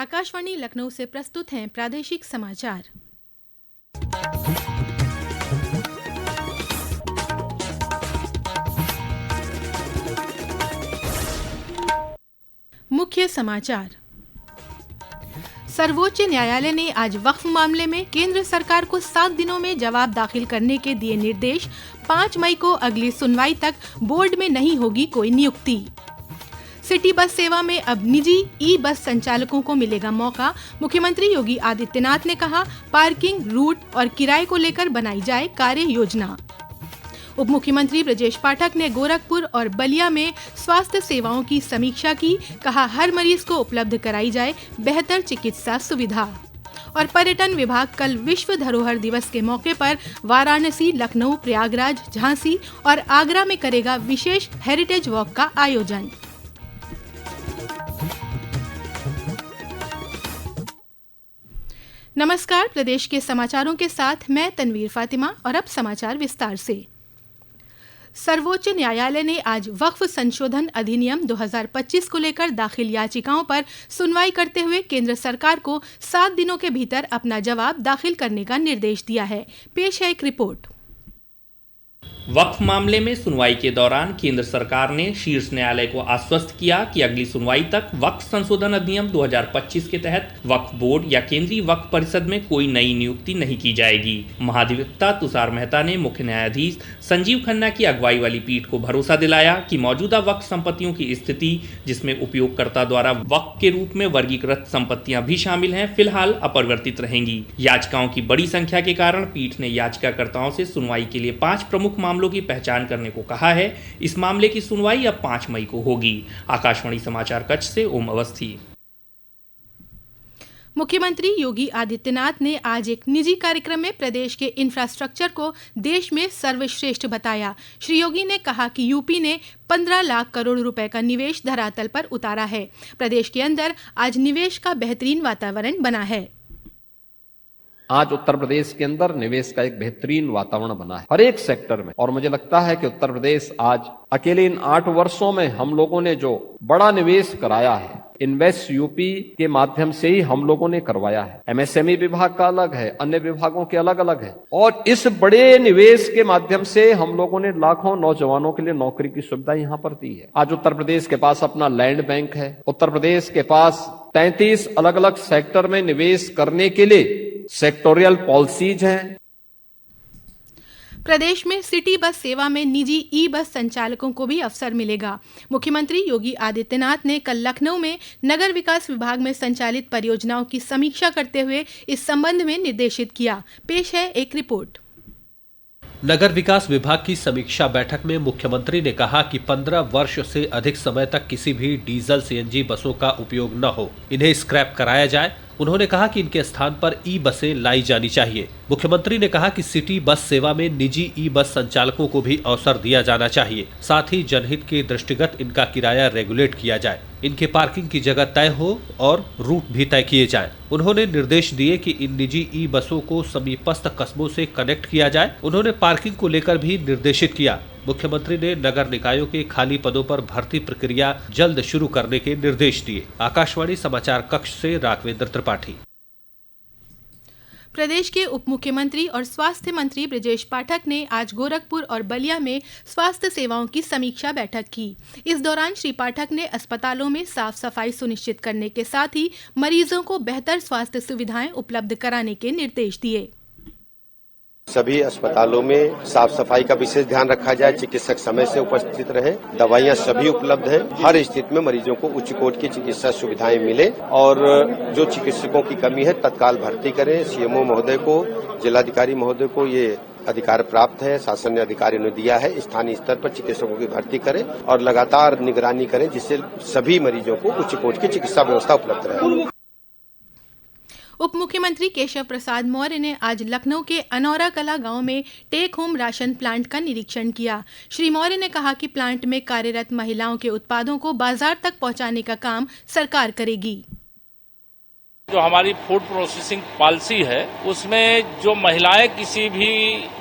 आकाशवाणी लखनऊ से प्रस्तुत हैं प्रादेशिक समाचार। मुख्य समाचार। सर्वोच्च न्यायालय ने आज वक्फ मामले में केंद्र सरकार को 7 दिनों में जवाब दाखिल करने के दिए निर्देश। 5 मई को अगली सुनवाई तक बोर्ड में नहीं होगी कोई नियुक्ति। सिटी बस सेवा में अब निजी ई बस संचालकों को मिलेगा मौका। मुख्यमंत्री योगी आदित्यनाथ ने कहा, पार्किंग, रूट और किराए को लेकर बनाई जाए कार्य योजना। उप मुख्यमंत्री ब्रजेश पाठक ने गोरखपुर और बलिया में स्वास्थ्य सेवाओं की समीक्षा की। कहा, हर मरीज को उपलब्ध कराई जाए बेहतर चिकित्सा सुविधा। और पर्यटन विभाग कल विश्व धरोहर दिवस के मौके पर वाराणसी, लखनऊ, प्रयागराज, झांसी और आगरा में करेगा विशेष हेरिटेज वॉक का आयोजन। नमस्कार, प्रदेश के समाचारों के साथ मैं तनवीर फातिमा और अब समाचार विस्तार से। सर्वोच्च न्यायालय ने आज वक्फ संशोधन अधिनियम 2025 को लेकर दाखिल याचिकाओं पर सुनवाई करते हुए केंद्र सरकार को 7 दिनों के भीतर अपना जवाब दाखिल करने का निर्देश दिया है। पेश है एक रिपोर्ट। वक्फ मामले में सुनवाई के दौरान केंद्र सरकार ने शीर्ष न्यायालय को आश्वस्त किया कि अगली सुनवाई तक वक्फ संशोधन अधिनियम 2025 के तहत वक्फ बोर्ड या केंद्रीय वक्फ परिषद में कोई नई नियुक्ति नहीं की जाएगी। महाधिवक्ता तुषार मेहता ने मुख्य न्यायाधीश संजीव खन्ना की अगुवाई वाली पीठ को भरोसा दिलाया कि मौजूदा वक्फ संपत्तियों की स्थिति, जिसमें उपयोगकर्ता द्वारा वक्फ के रूप में वर्गीकृत संपत्तियां भी शामिल हैं, फिलहाल अपरिवर्तित रहेंगी। याचिकाओं की बड़ी संख्या के कारण पीठ ने याचिकाकर्ताओं से सुनवाई के लिए 5 प्रमुख मामलों की पहचान करने को कहा है। इस मामले की सुनवाई अब 5 मई को होगी। आकाशवाणी समाचार कच्छ से ओम अवस्थी। मुख्यमंत्री योगी आदित्यनाथ ने आज एक निजी कार्यक्रम में प्रदेश के इंफ्रास्ट्रक्चर को देश में सर्वश्रेष्ठ बताया। श्री योगी ने कहा कि यूपी ने 15 लाख करोड़ रुपए का निवेश धरातल पर उतारा है। प्रदेश के अंदर आज निवेश का बेहतरीन वातावरण बना है। आज उत्तर प्रदेश के अंदर निवेश का एक बेहतरीन वातावरण बना है हर एक सेक्टर में, और मुझे लगता है कि उत्तर प्रदेश आज अकेले इन 8 वर्षों में हम लोगों ने जो बड़ा निवेश कराया है, इन्वेस्ट यूपी के माध्यम से ही हम लोगों ने करवाया है। एमएसएमई विभाग का अलग है, अन्य विभागों के अलग अलग है, और इस बड़े निवेश के माध्यम से हम लोगों ने लाखों नौजवानों के लिए नौकरी की सुविधा यहाँ पर दी है। आज उत्तर प्रदेश के पास अपना लैंड बैंक है। उत्तर प्रदेश के पास 33 अलग अलग सेक्टर में निवेश करने के लिए सेक्टोरियल पॉलिसीज हैं। प्रदेश में सिटी बस सेवा में निजी ई बस संचालकों को भी अवसर मिलेगा। मुख्यमंत्री योगी आदित्यनाथ ने कल लखनऊ में नगर विकास विभाग में संचालित परियोजनाओं की समीक्षा करते हुए इस संबंध में निर्देशित किया। पेश है एक रिपोर्ट। नगर विकास विभाग की समीक्षा बैठक में मुख्यमंत्री ने कहा कि 15 वर्ष से अधिक समय तक किसी भी डीजल सीएनजी बसों का उपयोग न हो, इन्हें स्क्रैप कराया जाए। उन्होंने कहा कि इनके स्थान पर ई बसें लाई जानी चाहिए। मुख्यमंत्री ने कहा कि सिटी बस सेवा में निजी ई बस संचालकों को भी अवसर दिया जाना चाहिए। साथ ही जनहित के दृष्टिगत इनका किराया रेगुलेट किया जाए, इनके पार्किंग की जगह तय हो और रूट भी तय किए जाएं। उन्होंने निर्देश दिए कि इन निजी ई बसों को समीपस्थ कस्बों से कनेक्ट किया जाए। उन्होंने पार्किंग को लेकर भी निर्देशित किया। मुख्यमंत्री ने नगर निकायों के खाली पदों पर भर्ती प्रक्रिया जल्द शुरू करने के निर्देश दिए। आकाशवाणी समाचार कक्ष से राघवेंद्र त्रिपाठी। प्रदेश के उप मुख्यमंत्री और स्वास्थ्य मंत्री ब्रजेश पाठक ने आज गोरखपुर और बलिया में स्वास्थ्य सेवाओं की समीक्षा बैठक की। इस दौरान श्री पाठक ने अस्पतालों में साफ सफाई सुनिश्चित करने के साथ ही मरीजों को बेहतर स्वास्थ्य सुविधाएं उपलब्ध कराने के निर्देश दिए। सभी अस्पतालों में साफ सफाई का विशेष ध्यान रखा जाए, चिकित्सक समय से उपस्थित रहे, दवाइयां सभी उपलब्ध हैं, हर स्थिति में मरीजों को उच्च कोटि की चिकित्सा सुविधाएं मिले, और जो चिकित्सकों की कमी है तत्काल भर्ती करें। सीएमओ महोदय को, जिलाधिकारी महोदय को ये अधिकार प्राप्त है, शासन ने अधिकारी ने दिया है, स्थानीय स्तर पर चिकित्सकों की भर्ती करें और लगातार निगरानी करें, जिससे सभी मरीजों को उच्च कोटि की चिकित्सा व्यवस्था उपलब्ध रहे। उप मुख्यमंत्री केशव प्रसाद मौर्य ने आज लखनऊ के अनौरा कला गांव में टेक होम राशन प्लांट का निरीक्षण किया। श्री मौर्य ने कहा कि प्लांट में कार्यरत महिलाओं के उत्पादों को बाजार तक पहुंचाने का काम सरकार करेगी। जो हमारी फूड प्रोसेसिंग पॉलिसी है, उसमें जो महिलाएं किसी भी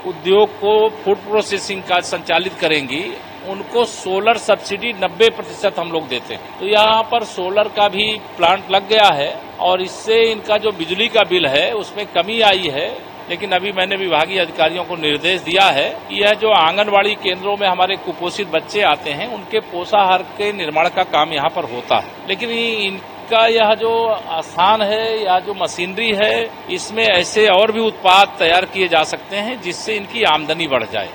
उद्योग को फूड प्रोसेसिंग का संचालित करेंगी, उनको सोलर सब्सिडी 90% हम लोग देते हैं। तो यहाँ पर सोलर का भी प्लांट लग गया है और इससे इनका जो बिजली का बिल है उसमें कमी आई है। लेकिन अभी मैंने विभागीय अधिकारियों को निर्देश दिया है कि यह जो आंगनवाड़ी केंद्रों में हमारे कुपोषित बच्चे आते हैं उनके पोषाहार के निर्माण का काम यहाँ पर होता है। लेकिन इनका यह जो आसान है या जो मशीनरी है इसमें ऐसे और भी उत्पाद तैयार किए जा सकते हैं जिससे इनकी आमदनी बढ़ जाए।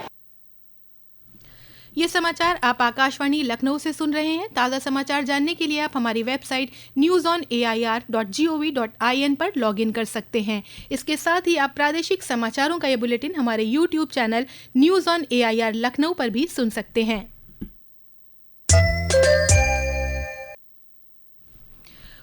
ये समाचार आप आकाशवाणी लखनऊ से सुन रहे हैं। ताज़ा समाचार जानने के लिए आप हमारी वेबसाइट newsonair.gov.in पर लॉगिन कर सकते हैं। इसके साथ ही आप प्रादेशिक समाचारों का ये बुलेटिन हमारे YouTube channel news on AIR Lucknow पर भी सुन सकते हैं।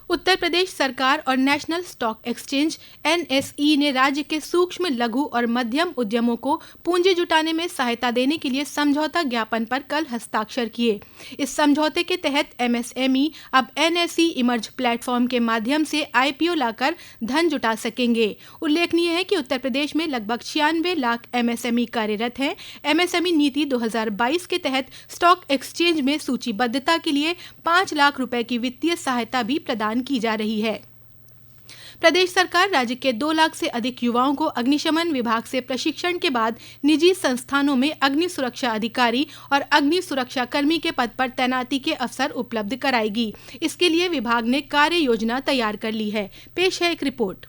उत्तर प्रदेश सरकार और नेशनल स्टॉक एक्सचेंज NSE ने राज्य के सूक्ष्म, लघु और मध्यम उद्यमों को पूंजी जुटाने में सहायता देने के लिए समझौता ज्ञापन पर कल हस्ताक्षर किए। इस समझौते के तहत MSME अब NSE इमर्ज प्लेटफॉर्म के माध्यम से IPO लाकर धन जुटा सकेंगे। उल्लेखनीय है कि उत्तर प्रदेश में लगभग 96 लाख MSME कार्यरत हैं। MSME नीति 2022 के तहत स्टॉक एक्सचेंज में सूचीबद्धता के लिए 5 लाख रुपए की वित्तीय सहायता भी प्रदान की जा रही है। प्रदेश सरकार राज्य के 2 लाख से अधिक युवाओं को अग्निशमन विभाग से प्रशिक्षण के बाद निजी संस्थानों में अग्नि सुरक्षा अधिकारी और अग्नि सुरक्षा कर्मी के पद पर तैनाती के अवसर उपलब्ध कराएगी। इसके लिए विभाग ने कार्य योजना तैयार कर ली है। पेश है एक रिपोर्ट।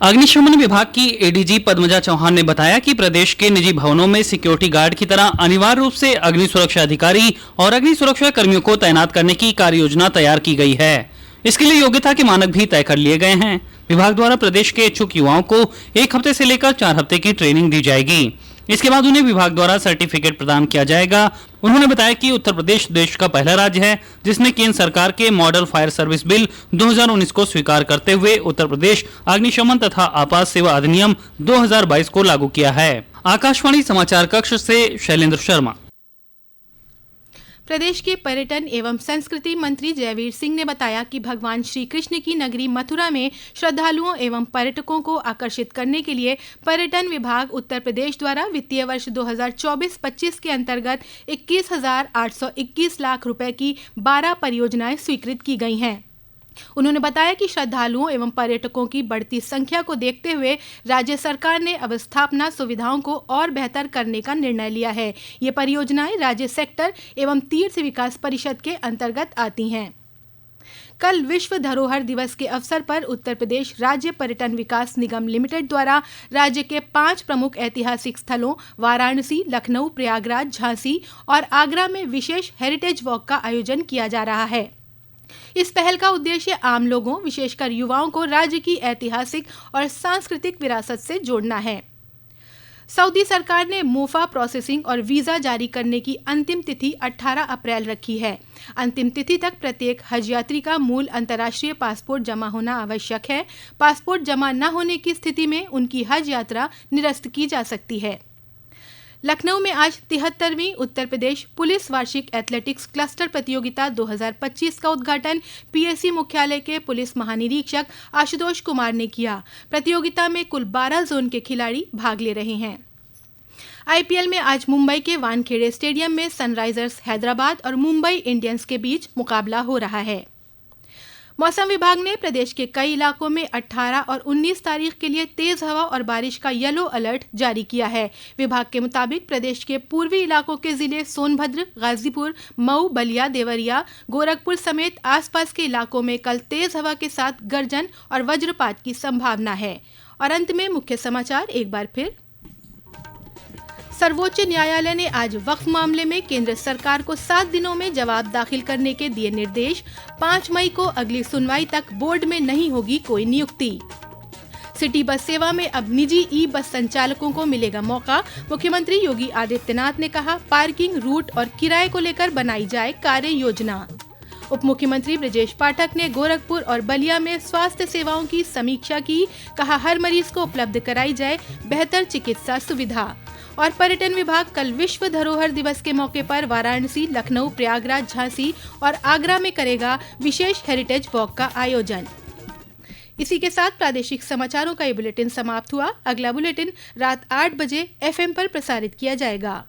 अग्निशमन विभाग की ADG पद्मजा चौहान ने बताया कि प्रदेश के निजी भवनों में सिक्योरिटी गार्ड की तरह अनिवार्य रूप से अग्नि सुरक्षा अधिकारी और अग्नि सुरक्षा कर्मियों को तैनात करने की कार्य योजना तैयार की गई है। इसके लिए योग्यता के मानक भी तय कर लिए गए हैं। विभाग द्वारा प्रदेश के इच्छुक युवाओं को 1 हफ्ते से लेकर 4 हफ्ते की ट्रेनिंग दी जाएगी। इसके बाद उन्हें विभाग द्वारा सर्टिफिकेट प्रदान किया जाएगा। उन्होंने बताया कि उत्तर प्रदेश देश का पहला राज्य है जिसने केंद्र सरकार के मॉडल फायर सर्विस बिल 2019 को स्वीकार करते हुए उत्तर प्रदेश अग्निशमन तथा आपात सेवा अधिनियम 2022 को लागू किया है। आकाशवाणी समाचार कक्ष से शैलेंद्र शर्मा। प्रदेश के पर्यटन एवं संस्कृति मंत्री जयवीर सिंह ने बताया कि भगवान श्री कृष्ण की नगरी मथुरा में श्रद्धालुओं एवं पर्यटकों को आकर्षित करने के लिए पर्यटन विभाग उत्तर प्रदेश द्वारा वित्तीय वर्ष 2024-25 के अंतर्गत 21,821 लाख रुपए की 12 परियोजनाएं स्वीकृत की गई हैं। उन्होंने बताया कि श्रद्धालुओं एवं पर्यटकों की बढ़ती संख्या को देखते हुए राज्य सरकार ने अवस्थापना सुविधाओं को और बेहतर करने का निर्णय लिया है। ये परियोजनाएं राज्य सेक्टर एवं तीर्थ विकास परिषद के अंतर्गत आती हैं। कल विश्व धरोहर दिवस के अवसर पर उत्तर प्रदेश राज्य पर्यटन विकास निगम लिमिटेड द्वारा राज्य के 5 प्रमुख ऐतिहासिक स्थलों वाराणसी, लखनऊ, प्रयागराज, झांसी और आगरा में विशेष हेरिटेज वॉक का आयोजन किया जा रहा है। इस पहल का उद्देश्य आम लोगों, विशेषकर युवाओं को राज्य की ऐतिहासिक और सांस्कृतिक विरासत से जोड़ना है। सऊदी सरकार ने मोफा प्रोसेसिंग और वीजा जारी करने की अंतिम तिथि 18 अप्रैल रखी है। अंतिम तिथि तक प्रत्येक हज यात्री का मूल अंतर्राष्ट्रीय पासपोर्ट जमा होना आवश्यक है। पासपोर्ट जमा न होने की स्थिति में उनकी हज यात्रा निरस्त की जा सकती है। लखनऊ में आज 73वीं उत्तर प्रदेश पुलिस वार्षिक एथलेटिक्स क्लस्टर प्रतियोगिता 2025 का उद्घाटन PSC मुख्यालय के पुलिस महानिरीक्षक आशुतोष कुमार ने किया। प्रतियोगिता में कुल 12 जोन के खिलाड़ी भाग ले रहे हैं। IPL में आज मुंबई के वानखेड़े स्टेडियम में सनराइजर्स हैदराबाद और मुंबई इंडियंस के बीच मुकाबला हो रहा है। मौसम विभाग ने प्रदेश के कई इलाकों में 18 और 19 तारीख के लिए तेज हवा और बारिश का येलो अलर्ट जारी किया है। विभाग के मुताबिक प्रदेश के पूर्वी इलाकों के जिले सोनभद्र, गाजीपुर, मऊ, बलिया, देवरिया, गोरखपुर समेत आसपास के इलाकों में कल तेज हवा के साथ गर्जन और वज्रपात की संभावना है। और अंत में मुख्य समाचार एक बार फिर। सर्वोच्च न्यायालय ने आज वक्फ मामले में केंद्र सरकार को 7 दिनों में जवाब दाखिल करने के दिए निर्देश। 5 मई को अगली सुनवाई तक बोर्ड में नहीं होगी कोई नियुक्ति। सिटी बस सेवा में अब निजी ई-बस संचालकों को मिलेगा मौका। मुख्यमंत्री योगी आदित्यनाथ ने कहा, पार्किंग, रूट और किराए को लेकर बनाई जाए कार्य योजना। उप मुख्यमंत्री ब्रजेश पाठक ने गोरखपुर और बलिया में स्वास्थ्य सेवाओं की समीक्षा की। कहा, हर मरीज को उपलब्ध कराई जाए बेहतर चिकित्सा सुविधा। और पर्यटन विभाग कल विश्व धरोहर दिवस के मौके पर वाराणसी, लखनऊ, प्रयागराज, झांसी और आगरा में करेगा विशेष हेरिटेज वॉक का आयोजन। इसी के साथ प्रादेशिक समाचारों का ये बुलेटिन समाप्त हुआ। अगला बुलेटिन रात 8 बजे FM पर प्रसारित किया जाएगा।